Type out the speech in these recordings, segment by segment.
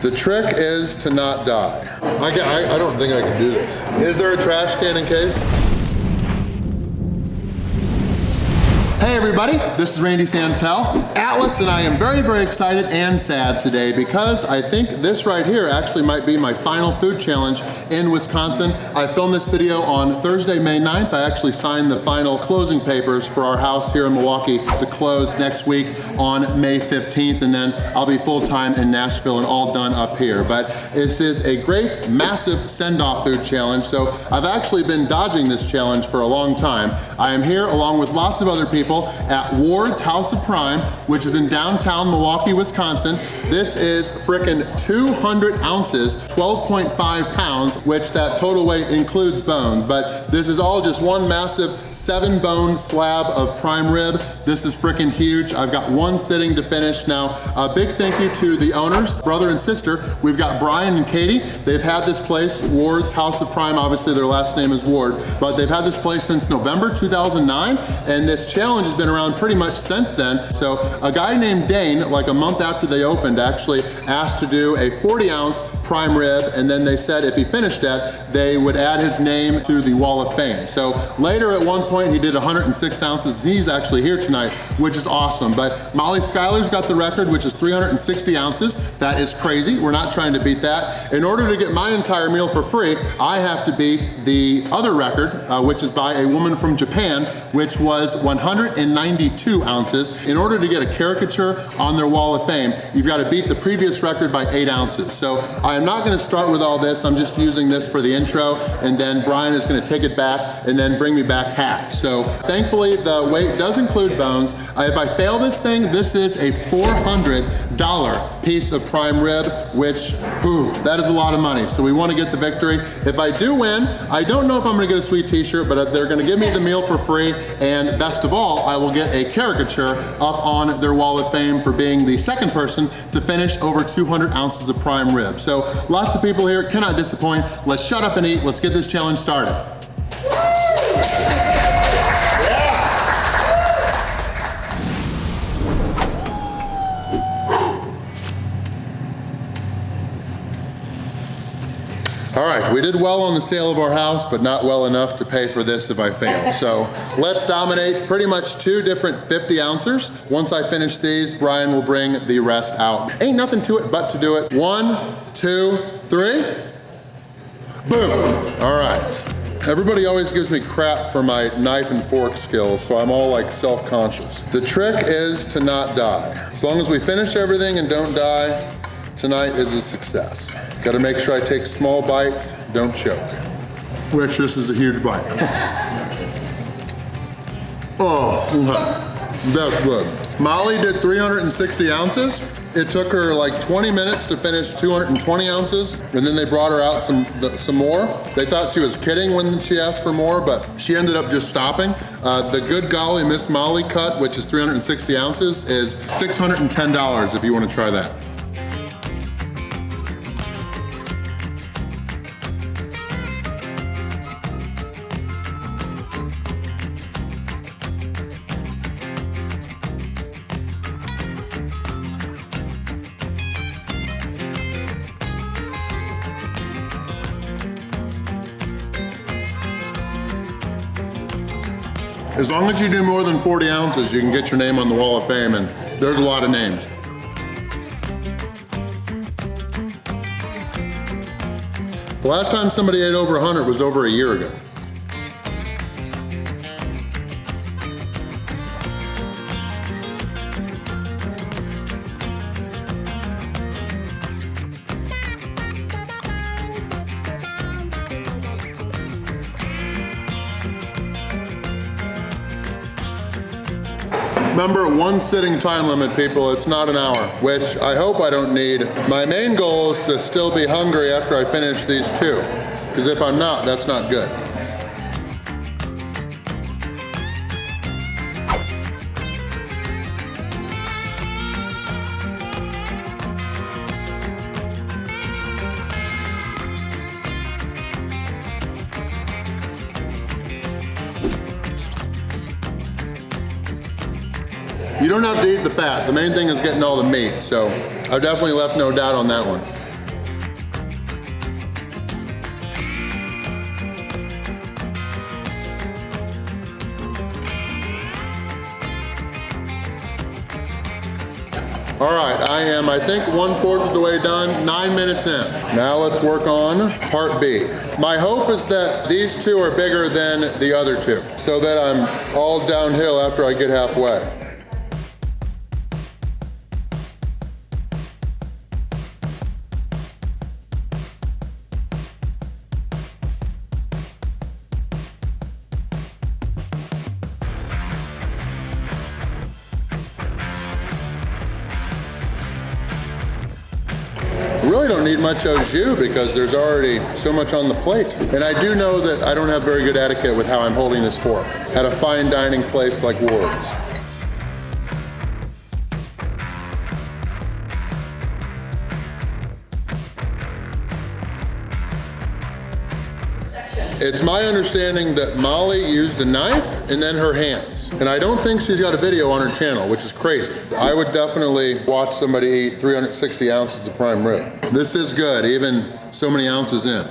The trick is to not die. I don't think I can do this. Is there a trash can in case? Hey everybody, this is Randy Santel, Atlas, and I am very, very excited and sad today because I think this right here actually might be my final food challenge in Wisconsin. I filmed this video on Thursday, May 9th. I actually signed the final closing papers for our house here in Milwaukee to close next week on May 15th, and then I'll be full-time in Nashville and all done up here. But this is a great, massive send-off food challenge, so I've actually been dodging this challenge for a long time. I am here along with lots of other people at Ward's House of Prime, which is in downtown Milwaukee, Wisconsin. This is frickin' 200 ounces, 12.5 pounds, which that total weight includes bones, but this is all just one massive 7-bone slab of prime rib. This is frickin' huge. I've got one sitting to finish. Now, a big thank you to the owners, brother and sister. We've got Brian and Katie. They've had this place, Ward's House of Prime, obviously their last name is Ward, but they've had this place since November 2009, and this challenge has been around pretty much since then. So a guy named Dane, like a month after they opened, actually asked to do a 40-ounce prime rib, and then they said if he finished that, they would add his name to the Wall of Fame. So later at one point, he did 106 ounces. He's actually here tonight, which is awesome. But Molly Schuyler's got the record, which is 360 ounces. That is crazy. We're not trying to beat that. In order to get my entire meal for free, I have to beat the other record, which is by a woman from Japan, which was 192 ounces. In order to get a caricature on their Wall of Fame, you've got to beat the previous record by 8 ounces. So I am not going to start with all this. I'm just using this for the intro, and then Brian is going to take it back and then bring me back half. So thankfully the weight does include bones. If I fail this thing, this is a $400 piece of prime rib, which, ooh, that is a lot of money. So we want to get the victory. If I do win, I don't know if I'm going to get a sweet t-shirt, but they're going to give me the meal for free, and best of all, I will get a caricature up on their Wall of Fame for being the second person to finish over 200 ounces of prime rib. So lots of people here, cannot disappoint. Let's shut up and eat. Let's get this challenge started. All right, we did well on the sale of our house, but not well enough to pay for this if I fail. So let's dominate pretty much 2 different 50 ounces. Once I finish these, Brian will bring the rest out. Ain't nothing to it but to do it. 1, 2, 3. Boom. All right. Everybody always gives me crap for my knife and fork skills, so I'm all like self-conscious. The trick is to not die. As long as we finish everything and don't die, tonight is a success. Gotta make sure I take small bites, don't choke. Which this is a huge bite. Oh, that's good. Molly did 360 ounces. It took her like 20 minutes to finish 220 ounces, and then they brought her out some more. They thought she was kidding when she asked for more, but she ended up just stopping. The Good Golly Miss Molly cut, which is 360 ounces, is $610 if you want to try that. As long as you do more than 40 ounces, you can get your name on the Wall of Fame, and there's a lot of names. The last time somebody ate over 100 was over a year ago. Remember, 1 sitting time limit, people. It's not an hour, which I hope I don't need. My main goal is to still be hungry after I finish these 2, because if I'm not, that's not good. You don't have to eat the fat. The main thing is getting all the meat. So I've definitely left no doubt on that one. All right, I think 1/4 of the way done, 9 minutes in. Now let's work on part B. My hope is that these two are bigger than the other two, so that I'm all downhill after I get halfway. Really don't need much au jus because there's already so much on the plate. And I do know that I don't have very good etiquette with how I'm holding this fork at a fine dining place like Ward's. It's my understanding that Molly used a knife and then her hands. And I don't think she's got a video on her channel, which is crazy. I would definitely watch somebody eat 360 ounces of prime rib. This is good, even so many ounces in.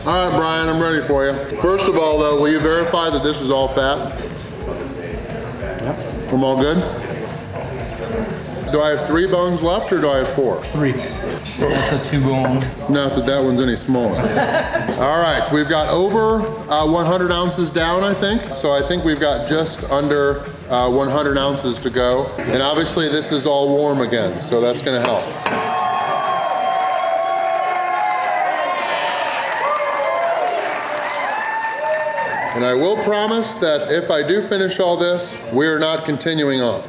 All right, Brian, I'm ready for you. First of all, though, will you verify that this is all fat? Yep. I'm all good? Do I have 3 bones left or do I have 4? 3. That's a 2 bone. Not that that one's any smaller. All right, so we've got over 100 ounces down, I think. So I think we've got just under 100 ounces to go. And obviously this is all warm again, so that's gonna help. And I will promise that if I do finish all this, we are not continuing on.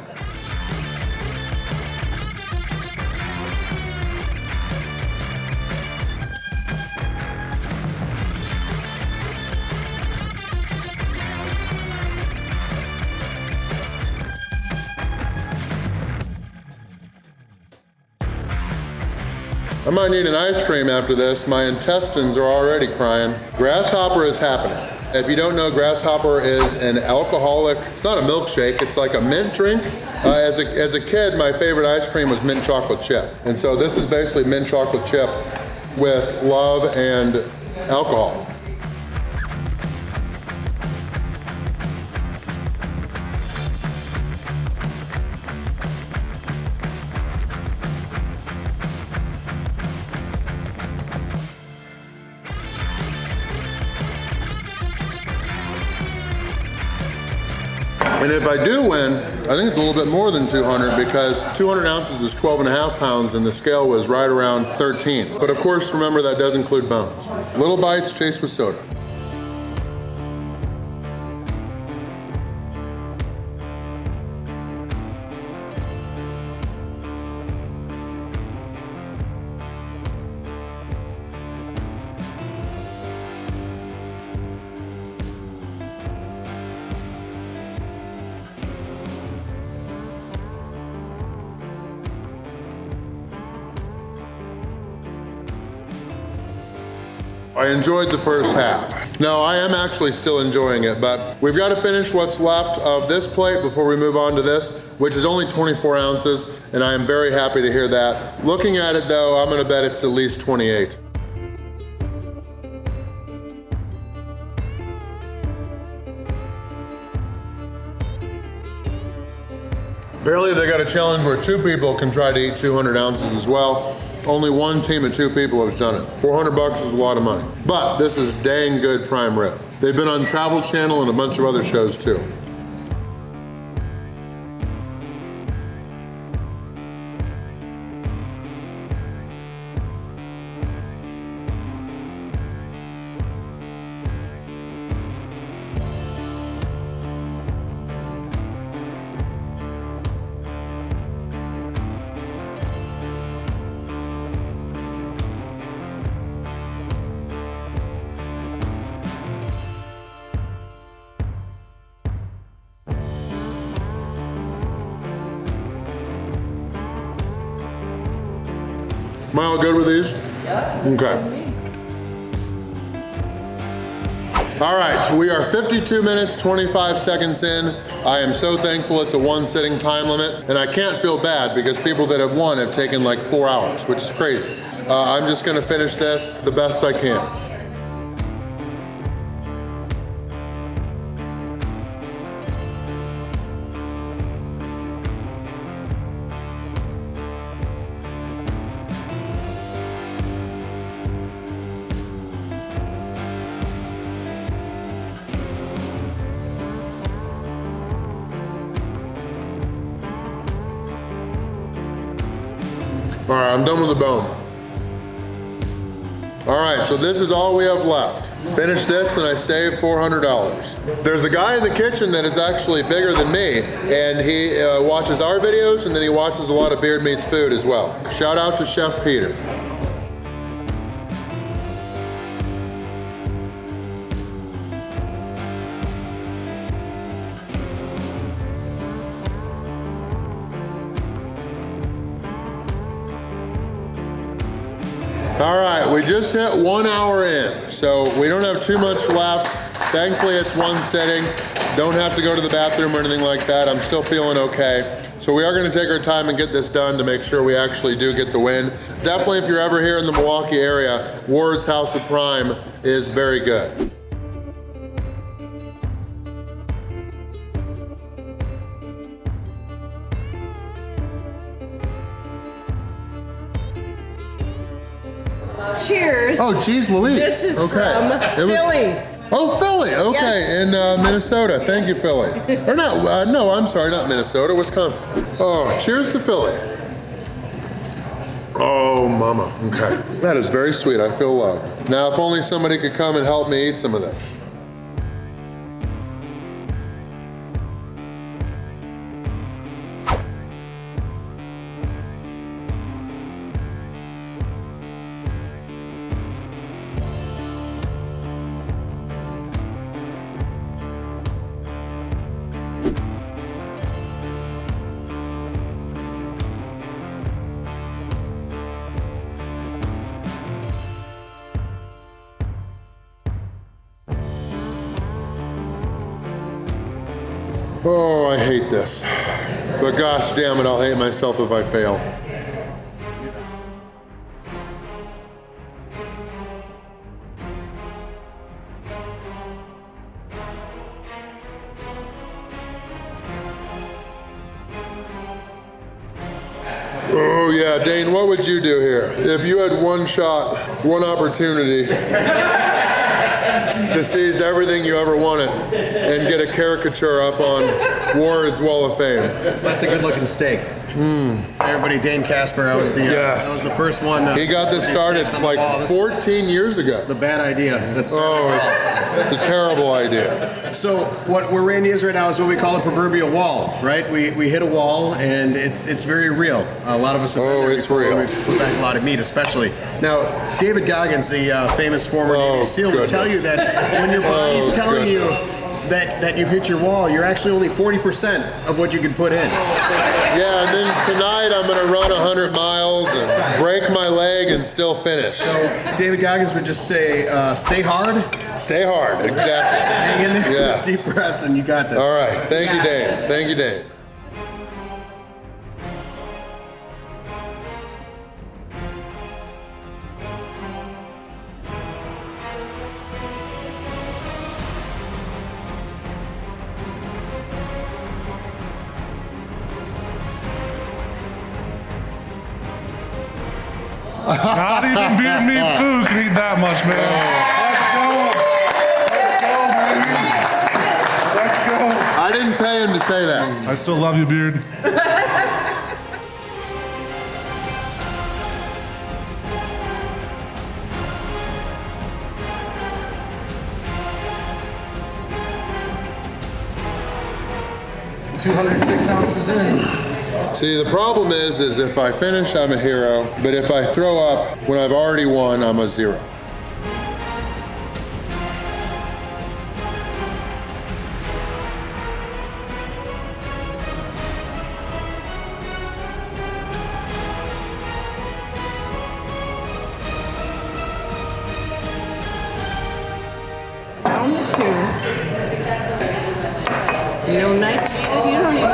I might need an ice cream after this. My intestines are already crying. Grasshopper is happening. If you don't know, Grasshopper is an alcoholic, it's not a milkshake, it's like a mint drink. As a kid, my favorite ice cream was mint chocolate chip. And so this is basically mint chocolate chip with love and alcohol. And if I do win, I think it's a little bit more than 200 because 200 ounces is 12.5 pounds and the scale was right around 13. But of course, remember that does include bones. Little bites chased with soda. I enjoyed the first half. No, I am actually still enjoying it, but we've got to finish what's left of this plate before we move on to this, which is only 24 ounces, and I am very happy to hear that. Looking at it though, I'm gonna bet it's at least 28. Apparently they got a challenge where 2 people can try to eat 200 ounces as well. Only one team of 2 people has done it. 400 bucks is a lot of money. But this is dang good prime rib. They've been on Travel Channel and a bunch of other shows too. Am I all good with these? Yeah. Okay. All right, we are 52 minutes, 25 seconds in. I am so thankful it's a one sitting time limit, and I can't feel bad because people that have won have taken like 4 hours, which is crazy. I'm just gonna finish this the best I can. All right, I'm done with the bone. All right, so this is all we have left. Finish this and I save $400. There's a guy in the kitchen that is actually bigger than me, and he watches our videos, and then he watches a lot of Beard Meats Food as well. Shout out to Chef Peter. All right, we just hit 1 hour in, so we don't have too much left. Thankfully, it's one sitting. Don't have to go to the bathroom or anything like that. I'm still feeling okay. So we are gonna take our time and get this done to make sure we actually do get the win. Definitely, if you're ever here in the Milwaukee area, Ward's House of Prime is very good. Cheers. Oh, geez Louise. This is okay. from Philly. Oh, Philly, okay, Yes. in Minnesota. Thank you, Philly. Or no, no, I'm sorry, not Minnesota, Wisconsin. Oh, cheers to Philly. Oh, mama, okay. That is very sweet, I feel loved. Now, if only somebody could come and help me eat some of this. Oh, I hate this. But gosh damn it, I'll hate myself if I fail. Oh yeah, Dane, what would you do here? If you had one shot, one opportunity to seize everything you ever wanted and get a caricature up on Ward's Wall of Fame. That's a good looking steak. Hey everybody, Dane Casper. I was the first one. He got this started like 14 years ago. The bad idea. That's it's a terrible idea. So where Randy is right now is what we call a proverbial wall, right? We hit a wall and it's very real. A lot of us have been there it's before. real. We've put back a lot of meat, especially. Now, David Goggins, the famous former Navy SEAL, will tell you that when your body's telling you that you've hit your wall, you're actually only 40% of what you can put in. Yeah, and then tonight I'm gonna run 100 miles and break my leg and still finish. So David Goggins would just say, stay hard. Stay hard, exactly. Hang in there, Yes. deep breaths, and you got this. All right, thank you, Dane. Thank you, Dane. Not even Beard Meats Food can eat that much, man. Let's go. Let's go, baby. Let's go. I didn't pay him to say that. I still love you, Beard. $206 ounces in. See, the problem is if I finish, I'm a hero, but if I throw up when I've already won, I'm a zero. You know, nice David, you don't even.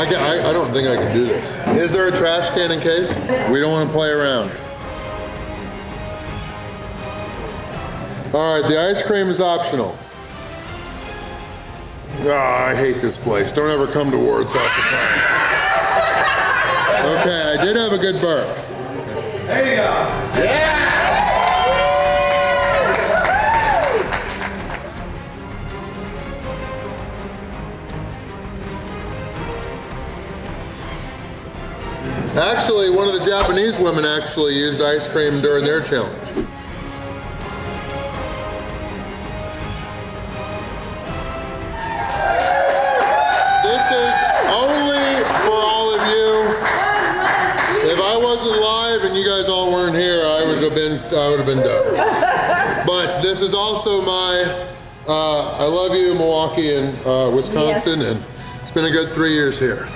I don't think I can do this. Is there a trash can in case? We don't want to play around. All right, the ice cream is optional. Ah, I hate this place. Don't ever come to Ward's House of Crime. Okay, I did have a good burp. There you go. Yeah! Actually, one of the Japanese women actually used ice cream during their challenge. This is only for all of you. If I wasn't live and you guys all weren't here, I would have been done. But this is also my I love you, Milwaukee and Wisconsin, Yes. and it's been a good 3 years here.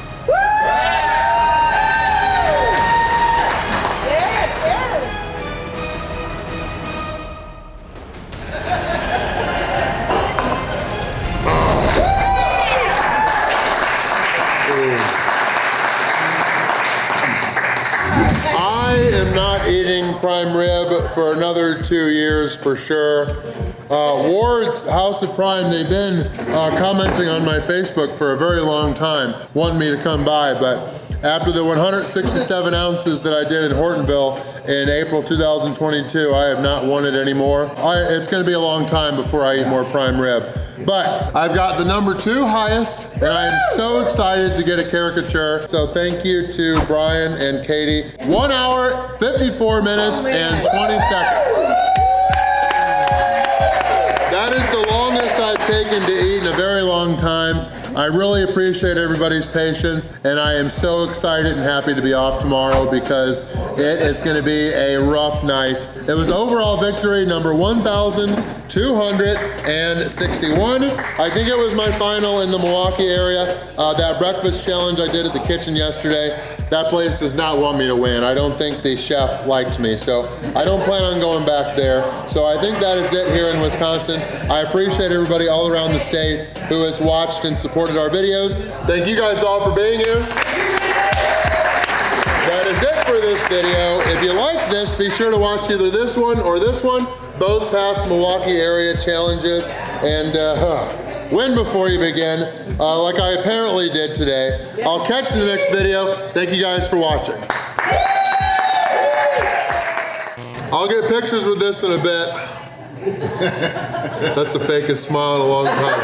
I am not eating prime rib for another 2 years for sure. Ward's House of Prime, they've been commenting on my Facebook for a very long time, wanting me to come by, but after the 167 ounces that I did in Hortonville in April 2022, I have not wanted any more. It's gonna be a long time before I eat more prime rib. But I've got the number 2 highest, and I am so excited to get a caricature. So thank you to Brian and Katie. 1 hour, 54 minutes, and 20 seconds. That is the longest I've taken to eat in a very long time. I really appreciate everybody's patience, and I am so excited and happy to be off tomorrow because it is gonna be a rough night. It was overall victory number 1,261. I think it was my final in the Milwaukee area. That breakfast challenge I did at the kitchen yesterday, that place does not want me to win. I don't think the chef likes me, so I don't plan on going back there. So I think that is it here in Wisconsin. I appreciate everybody all around the state who has watched and supported our videos. Thank you guys all for being here. That is it for this video. If you like this, be sure to watch either this one or this one, both past Milwaukee area challenges, and win before you begin, like I apparently did today. I'll catch you in the next video. Thank you guys for watching. I'll get pictures with this in a bit. That's the fakest smile in a long time.